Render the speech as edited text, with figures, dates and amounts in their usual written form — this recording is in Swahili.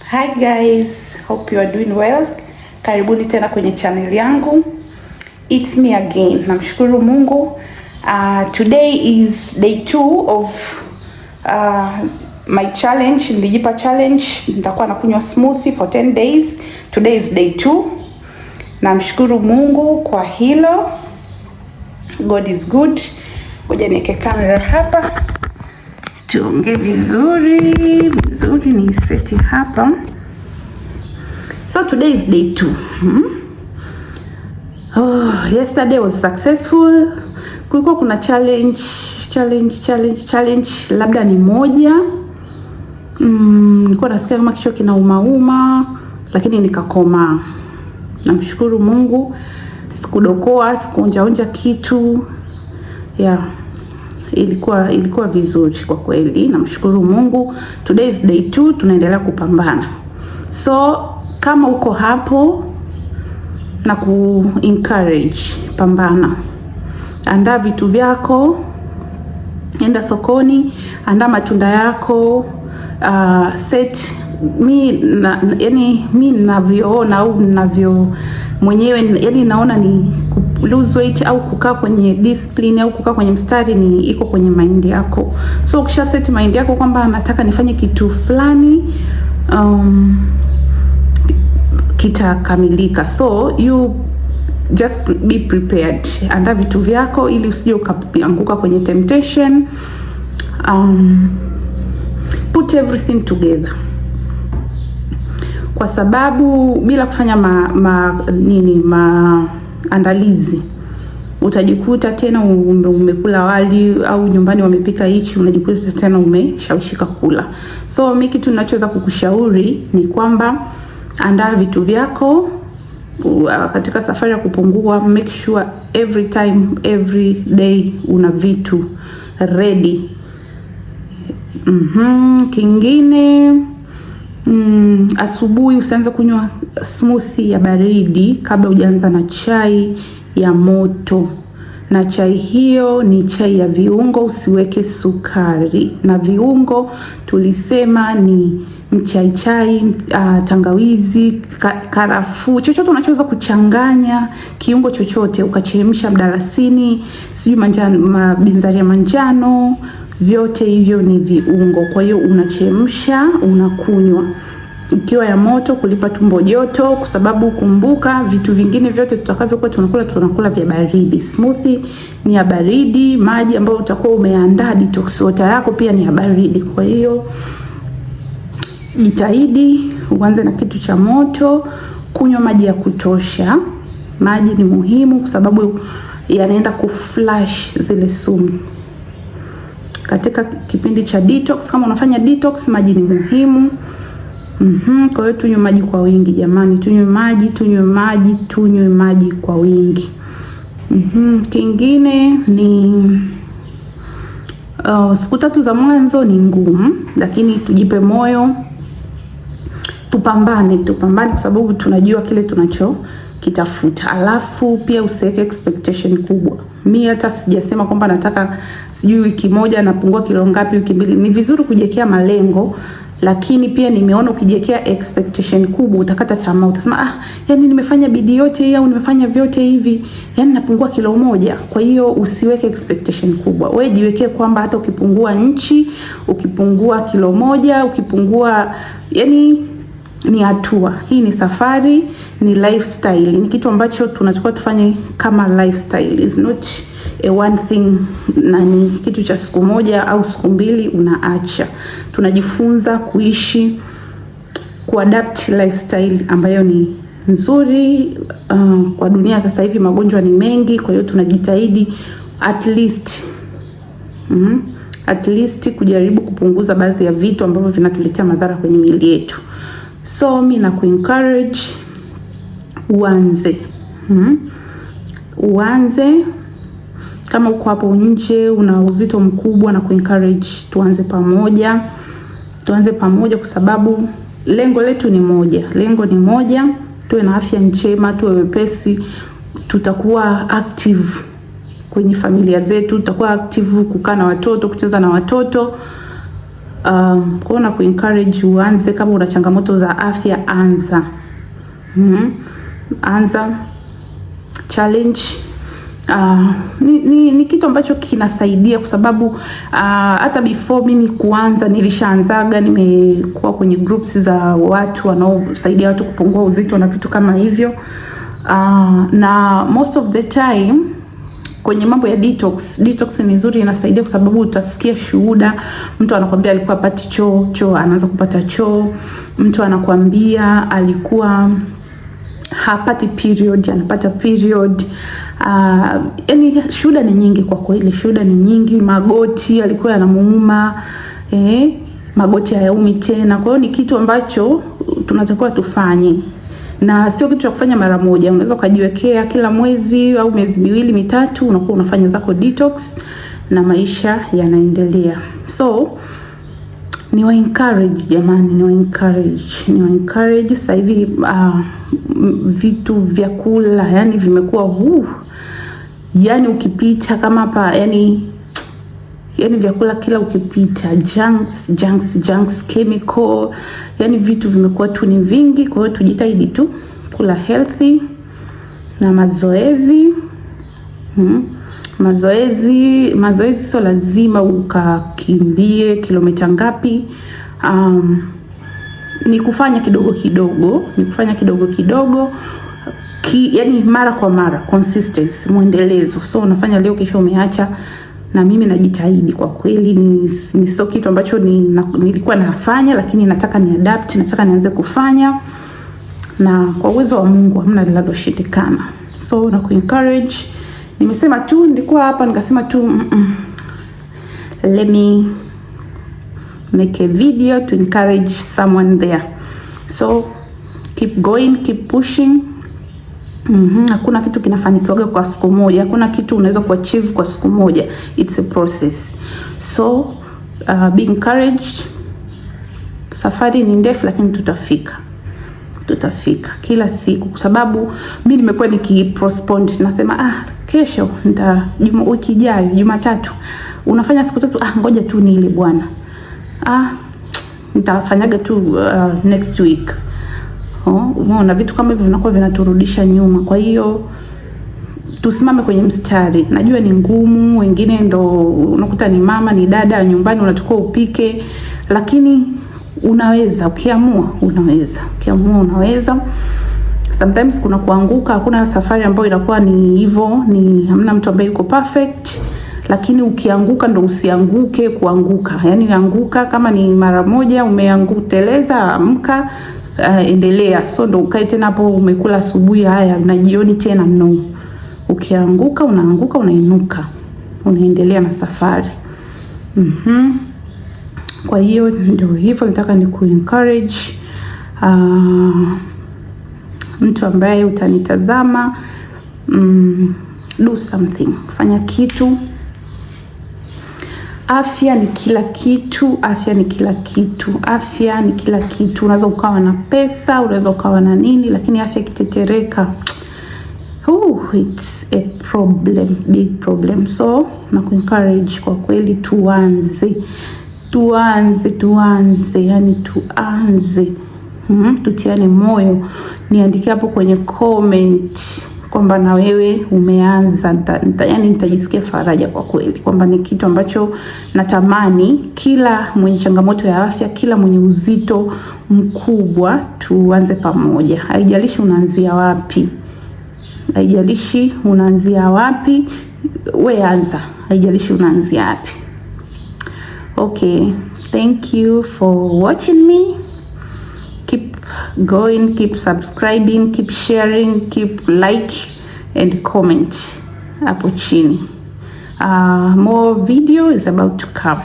Hi guys, hope you are doing well. Karibuni tena kwenye channel yangu. It's me again. Namshukuru Mungu. Today is day 2 of my challenge. Nilijipa challenge, nitakuwa nakunywa smoothie for 10 days. Today is day 2. Namshukuru Mungu kwa hilo. God is good. Ngoja niweke kamera hapa. Tuongee vizuri ni seti hapa. So today is day 2. Yesterday was successful. Kulikuwa kuna challenge labda ni moja. Nilikuwa nasikia kama kichwa kinauma lakini nikakoma. Namshukuru Mungu. Sikudokoa, sikuonja kitu. Yeah. Ilikuwa vizuri kwa kweli. Namshukuru Mungu. Today is day 2, tunaendelea kupambana. So kama uko hapo na encourage, pambana. Andaa vitu vyako, enda sokoni, andaa matunda yako, set yani mimi ninavyoona au ninavyo mwenyewe, yani naona ni lose weight au kukaa kwenye discipline au kukaa kwenye mstari ni iko kwenye mind yako. So ukisha set mind yako kwamba nataka nifanye kitu fulani, kitakamilika. So you just be prepared. Andaa vitu vyako ili usije ukaanguka kwenye temptation. Put everything together. Kwa sababu bila kufanya maandalizi utajikuta tena umekula wali au nyumbani wamepika hichi, unajikuta tena umeshawishika kula. So mimi kitu ninachoweza kukushauri ni kwamba andaa vitu vyako katika safari ya kupungua. Make sure every time, every day una vitu ready. Kingine, asubuhi usianze kunywa smoothie ya baridi kabla hujaanza na chai ya moto. Na chai hiyo ni chai ya viungo, usiweke sukari. Na viungo tulisema ni mchaichai, tangawizi, karafuu, chochote unachoweza kuchanganya kiungo chochote, ukachemsha, mdalasini, sijui binzari ya manjano, vyote hivyo ni viungo. Kwa hiyo unachemsha, unakunywa ikiwa ya moto, kulipa tumbo joto, kwa sababu kumbuka vitu vingine vyote tutakavyokuwa tunakula vya baridi. Smoothie ni ya baridi, maji ambayo utakuwa umeandaa detox water yako pia ni ya baridi. Kwa hiyo jitahidi uanze na kitu cha moto, kunywa maji ya kutosha. Maji ni muhimu kwa sababu yanaenda kuflash zile sumu. Katika kipindi cha detox, kama unafanya detox, maji ni muhimu. Kwa hiyo tunywe maji kwa wingi jamani, tunywe maji kwa wingi. Kingine ni siku 3 za mwanzo ni ngumu, lakini tujipe moyo, tupambane kwa sababu tunajua kile tunachokitafuta. Alafu pia usiweke expectation kubwa. Mimi hata sijasema kwamba nataka sijui wiki moja napungua kilo ngapi, wiki mbili. Ni vizuri kujiwekea malengo, lakini pia nimeona ukijiwekea expectation kubwa utakata tamaa. Utasema yani nimefanya bidii yote hii au nimefanya vyote hivi, yani napungua kilo moja. Kwa hiyo usiweke expectation kubwa. Wewe jiwekee kwamba hata ukipungua inchi, ukipungua kilo moja, ukipungua, yani ni hatua. Hii ni safari, ni lifestyle. Ni kitu ambacho tunatakiwa tufanye kama lifestyle. Is not a one thing, na ni kitu cha siku moja au siku mbili unaacha. Tunajifunza kuishi, kuadapt lifestyle ambayo ni nzuri. Kwa dunia sasa hivi magonjwa ni mengi, kwa hiyo tunajitahidi at least kujaribu kupunguza baadhi ya vitu ambavyo vinatuletea madhara kwenye miili yetu. So mimi na encourage uanze. Kama uko hapo nje una uzito mkubwa, na encourage tuanze pamoja kwa sababu lengo letu ni moja. Tuwe na afya njema, tuwe wepesi, tutakuwa active kwenye familia zetu, tutakuwa active kukaa na watoto, kucheza na watoto. Kwa na kuencourage uanze. Kama una changamoto za afya, anza. Anza challenge. Ni kitu ambacho kinasaidia, kwa sababu hata before mimi kuanza nilishaanzaga, nimekuwa kwenye groups za watu wanaosaidia watu kupungua uzito na vitu kama hivyo. Na most of the time kwenye mambo ya detox ni nzuri, inasaidia kwa sababu utasikia shuhuda. Mtu anakuambia alikuwa hapati choo anaanza kupata choo. Mtu anakuambia alikuwa hapati period, anapata period. Yani shuhuda ni nyingi kwa kweli, shuhuda ni nyingi. Magoti alikuwa yanamuuma, magoti hayaumi tena. Kwa hiyo ni kitu ambacho tunatakiwa tufanye, na sio kitu cha kufanya mara moja. Unaweza kujiwekea kila mwezi au miezi 2 mitatu, unakuwa unafanya zako detox na maisha yanaendelea. So ni wa encourage jamani, ni wa encourage. Sasa hivi vitu vya kula yani vimekuwa yani ukipita kama hapa yani vyakula kila ukipita junks chemical, yani vitu vimekuwa tu ni vingi. Kwa hiyo tujitahidi tu kula healthy na mazoezi. Mazoezi sio lazima ukakimbie kilomita ngapi. Ni kufanya kidogo kidogo, yani mara kwa mara, consistency, muendelezo. So unafanya leo, kesho umeacha. Na mimi najitahidi kwa kweli, ni sio kitu ambacho nilikuwa nafanya, lakini nataka ni adapt, nataka nianze kufanya, na kwa uwezo wa Mungu hamna linaloshindikana. So na kuencourage, nimesema tu, nilikuwa hapa nikasema tu let me make a video to encourage someone there. So keep going, keep pushing. Hakuna kitu kinafanikiwa kwa siku moja. Hakuna kitu unaweza kuachieve kwa siku moja. It's a process. So be encouraged. Safari ni ndefu, lakini tutafika kila siku, kwa sababu mimi nimekuwa nikipostpone. Nasema kesho wiki ijayo Jumatatu. Unafanya siku 3, ngoja tu nile bwana. Nitafanyaga tu next week. Umeona vitu kama hivyo vinakuwa vinaturudisha nyuma. Kwa hiyo tusimame kwenye mstari. Najua ni ngumu, wengine ndo unakuta ni mama, ni dada nyumbani, unatakiwa upike, lakini unaweza, ukiamua unaweza. Sometimes kuna kuanguka, hakuna safari ambayo inakuwa ni hivyo, ni hamna mtu ambaye yuko perfect. Lakini ukianguka ndo usianguke kuanguka. Yani anguka, kama ni mara moja umeanguteleza, amka, endelea. So ndo ukae tena hapo umekula asubuhi haya na jioni tena, no. Ukianguka unaanguka, unainuka, unaendelea na safari. Kwa hiyo ndio hivyo, nataka ni kuencourage mtu ambaye utanitazama, do something, fanya kitu. Afya ni kila kitu. Unaweza ukawa na pesa, unaweza ukawa na nini, lakini afya ikitetereka, it's a problem, big problem. So na kuencourage kwa kweli, tuanze, yani tuanze. Tutiane moyo. Niandike hapo kwenye comment kwamba na wewe umeanza. Yani nitajisikia faraja kwa kweli, kwamba ni kitu ambacho natamani kila mwenye changamoto ya afya, kila mwenye uzito mkubwa, tuanze pamoja. Haijalishi unaanzia wapi, wewe anza. Haijalishi unaanzia wapi. Okay, thank you for watching me. Keep going, keep subscribing, keep sharing, keep like and comment hapo chini. More video is about to come.